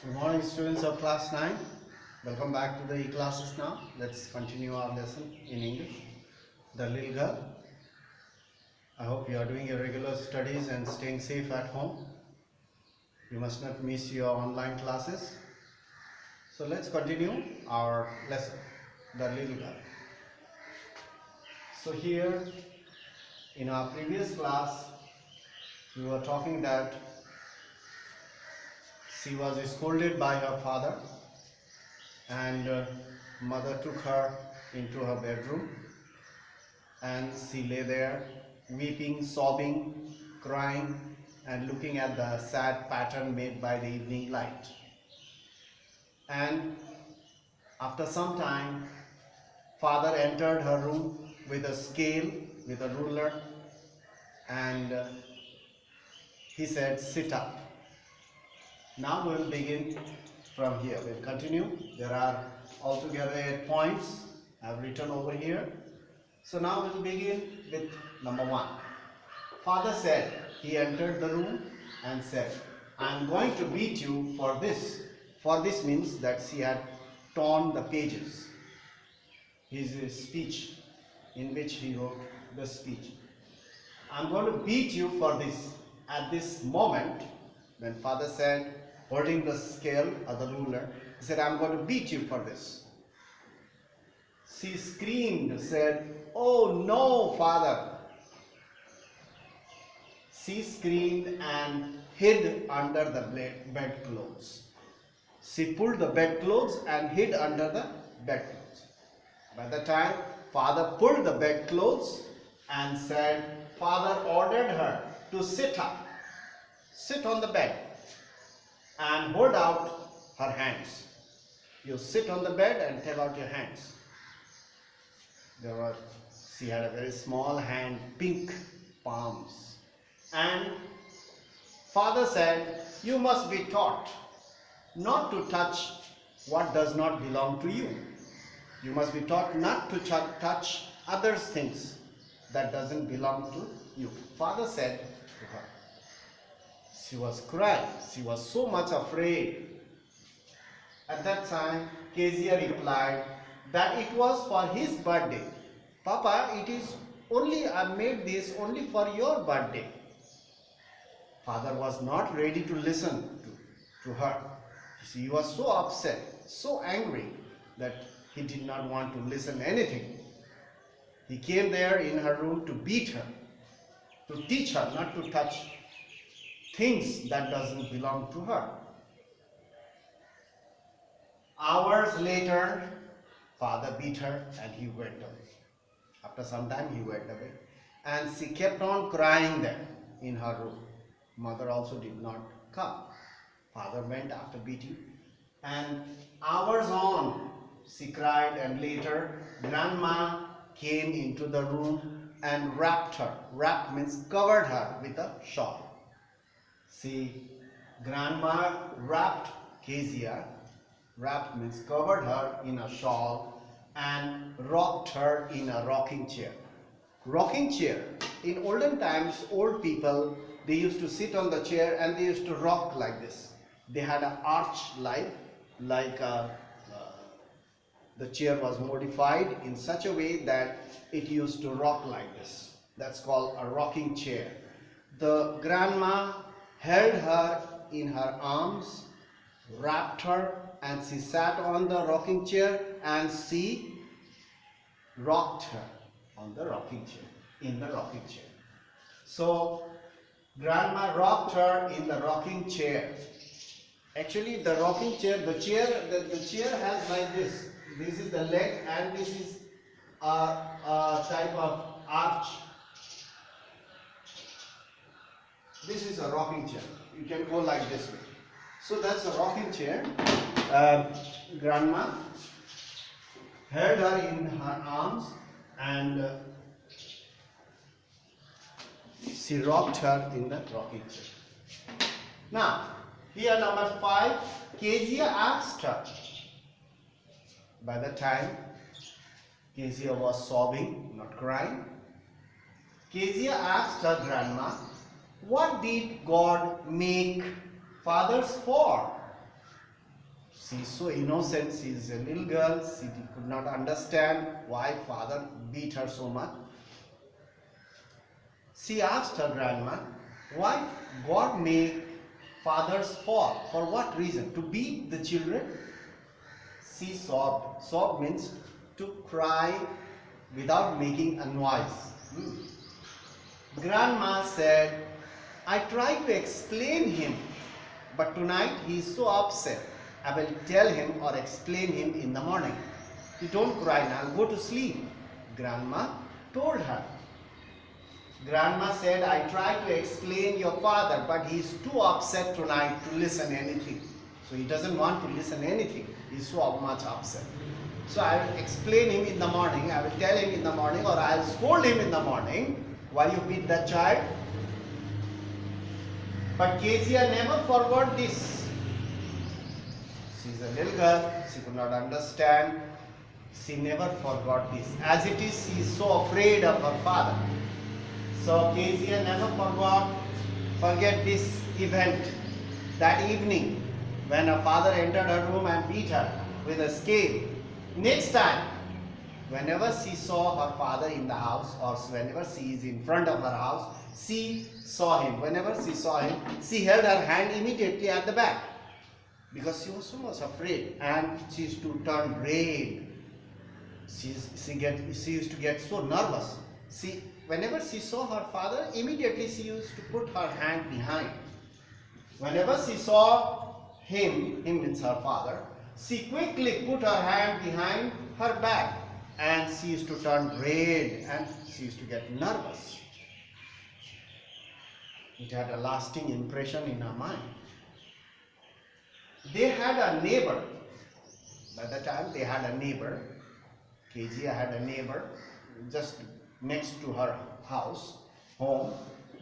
Good morning, students of class 9. Welcome back to the e-classes now. Let's continue our lesson in English. The little girl. I hope you are doing your regular studies and staying safe at home. You must not miss your online classes. So let's continue our lesson. The little girl. So here in our previous class, we were talking that she was scolded by her father, and mother took her into her bedroom, and she lay there weeping, sobbing, crying, and looking at the sad pattern made by the evening light. And after some time, father entered her room with a scale, with a ruler, and he said, "Sit up." Now we will begin from here. We'll continue. There are altogether 8 points I have written over here. So now we'll begin with number 1. Father said, he entered the room and said, "I am going to beat you for this." For this means that she had torn the pages. His speech in which he wrote the speech. "I am going to beat you for this." At this moment, when father said, holding the scale or the ruler, he said, "I am going to beat you for this." She screamed, said, "Oh no, father." She screamed and hid under the bedclothes. She pulled the bedclothes and hid under the bedclothes. By the time father pulled the bedclothes and said, father ordered her to sit up, sit on the bed, and hold out her hands. You sit on the bed and take out your hands. She had a very small hand, pink palms. And father said, "You must be taught not to touch what does not belong to you. You must be taught not to touch others' things that doesn't belong to you." Father said to her. She was crying. She was so much afraid. At that time, Kezia replied that it was for his birthday. "Papa, it is only, I made this only for your birthday." Father was not ready to listen to her. He was so upset, so angry that he did not want to listen anything. He came there in her room to beat her, to teach her not to touch things that doesn't belong to her. Hours later, father beat her and he went away. After some time, he went away, and she kept on crying there in her room. Mother also did not come. Father went after beating, and hours on she cried, and later grandma came into the room and wrapped her. Wrapped means covered her with a shawl. See, grandma wrapped Kezia. Wrapped means covered her in a shawl and rocked her in a rocking chair. Rocking chair. In olden times, old people, they used to sit on the chair and they used to rock like this. They had an arch like the chair was modified in such a way that it used to rock like this. That's called a rocking chair. The grandma held her in her arms, wrapped her, and she sat on the rocking chair and she rocked her on the rocking chair, in the rocking chair. So grandma rocked her in the rocking chair. Actually, the rocking chair, the chair has like this. This is the leg and this is a type of arch. This is a rocking chair. You can go like this way. So that's a rocking chair. Grandma held her in her arms and she rocked her in the rocking chair. Now, here number 5, Kezia asked her. By the time Kezia was sobbing, not crying, Kezia asked her grandma, "What did God make fathers for?" She's so innocent, she's a little girl, she could not understand why father beat her so much. She asked her grandma, why God made fathers fall? For what reason? To beat the children? She sobbed. Sob means to cry without making a noise. Grandma said, I tried to explain him, but tonight he is so upset. I will tell him or explain him in the morning. You don't cry now, go to sleep. Grandma told her. Grandma said, I tried to explain your father, but he is too upset tonight to listen anything. So he doesn't want to listen anything. He is so much upset. So I will explain him in the morning. I will tell him in the morning, or I will scold him in the morning. Why you beat that child? But Kezia never forgot this. She's a little girl. She could not understand. She never forgot this. As it is, she is so afraid of her father. So Kezia never forget this event. That evening, when her father entered her room and beat her with a scale. Next time, whenever she saw her father in the house, or whenever she is in front of her house, she saw him. Whenever she saw him, she held her hand immediately at the back, because she was so much afraid, and she used to turn red. She used to get so nervous. Whenever she saw her father, immediately she used to put her hand behind. Whenever she saw him means her father, she quickly put her hand behind her back, and she used to turn red, and she used to get nervous. It had a lasting impression in her mind. They had a neighbor. By the time they had a neighbor, Kezia had a neighbor just next to her home.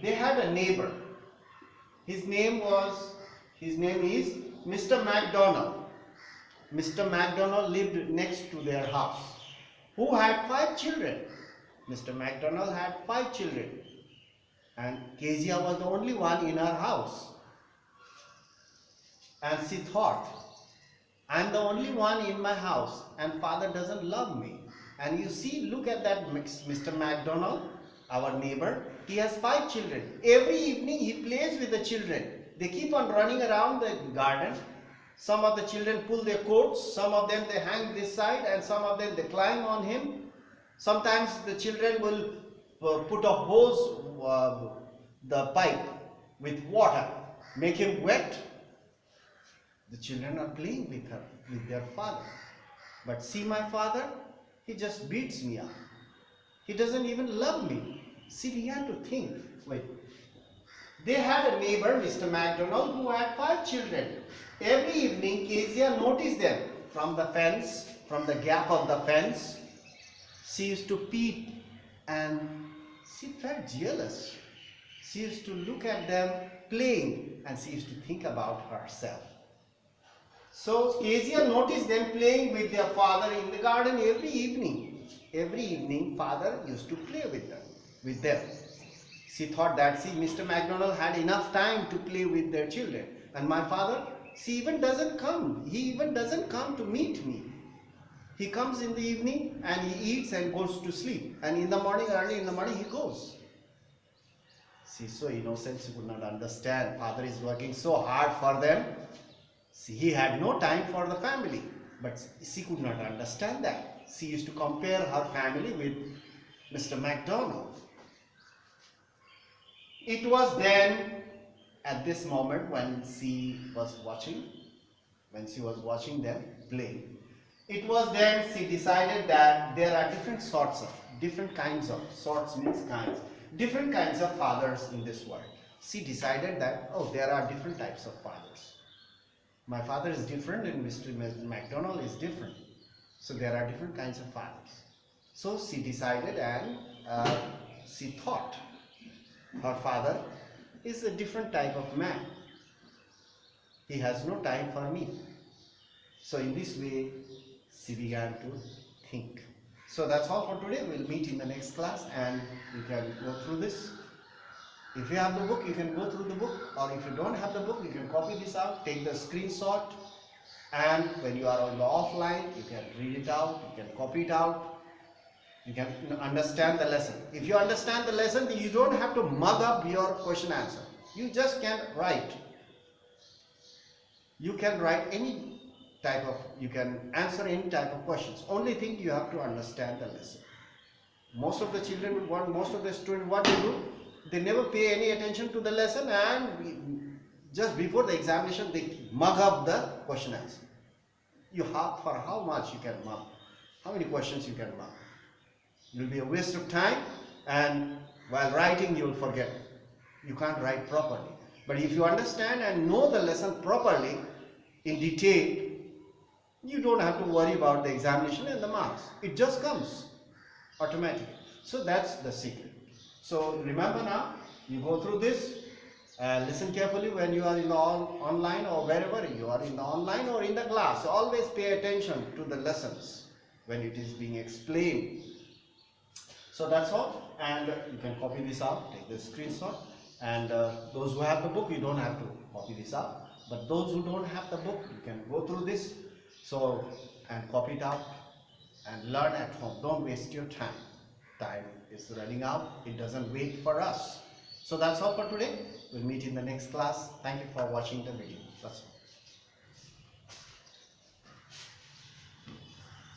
They had a neighbor. His name is Mr. MacDonald. Mr. MacDonald lived next to their house, who had 5 children. Mr. MacDonald had 5 children, and Kezia was the only one in her house. And she thought, I'm the only one in my house, and father doesn't love me. And you see, look at that Mr. MacDonald, our neighbor. He has 5 children. Every evening he plays with the children. They keep on running around the garden. Some of the children pull their coats, some of them they hang this side, and some of them they climb on him. Sometimes the children will put a hose, the pipe with water, make him wet. The children are playing with their father. But see my father, he just beats me up. He doesn't even love me. She began to think, wait. They had a neighbor, Mr. MacDonald, who had 5 children. Every evening, Kezia noticed them from the fence, from the gap of the fence. She used to peep, and she felt jealous. She used to look at them playing, and she used to think about herself. So Kezia noticed them playing with their father in the garden every evening. Every evening, father used to play with them. She thought that, see, Mr. MacDonald had enough time to play with their children. And my father, he even doesn't come to meet me. He comes in the evening and he eats and goes to sleep. And in the morning, early in the morning, he goes. She's so innocent, she could not understand. Father is working so hard for them. See, he had no time for the family. But she could not understand that. She used to compare her family with Mr. MacDonald. It was then, at this moment, when she was watching them play, it was then she decided that there are different kinds of fathers in this world. She decided that, oh, there are different types of fathers. My father is different and Mr. MacDonald is different. So there are different kinds of fathers. So she decided, and she thought her father is a different type of man. He has no time for me. So in this way, she began to think. So that's all for today. We'll meet in the next class and you can go through this. If you have the book, you can go through the book, or if you don't have the book, you can copy this out, take the screenshot And when you are on the offline, you can read it out, you can copy it out, you can understand the lesson. If you understand the lesson, you don't have to mug up your question answer. You just can write. You can write any type of, you can answer any type of questions. Only thing, you have to understand the lesson. Most of the children would want, most of the students, what they do, they never pay any attention to the lesson, and just before the examination they mug up the question answer. You have, for how much you can mug? How many questions you can mug? It will be a waste of time, and while writing you will forget. You can't write properly. But if you understand and know the lesson properly, in detail, you don't have to worry about the examination and the marks. It just comes automatically. So that's the secret. So remember now, you go through this, listen carefully when you are in the online or wherever you are, in the online or in the class. Always pay attention to the lessons when it is being explained. So that's all, and you can copy this out, take the screenshot, and those who have the book, you don't have to copy this out, but those who don't have the book, you can go through this, so, and copy it out and learn at home. Don't waste your time. Time is running out. It doesn't wait for us. So that's all for today. We'll meet in the next class. Thank you for watching the video. That's all.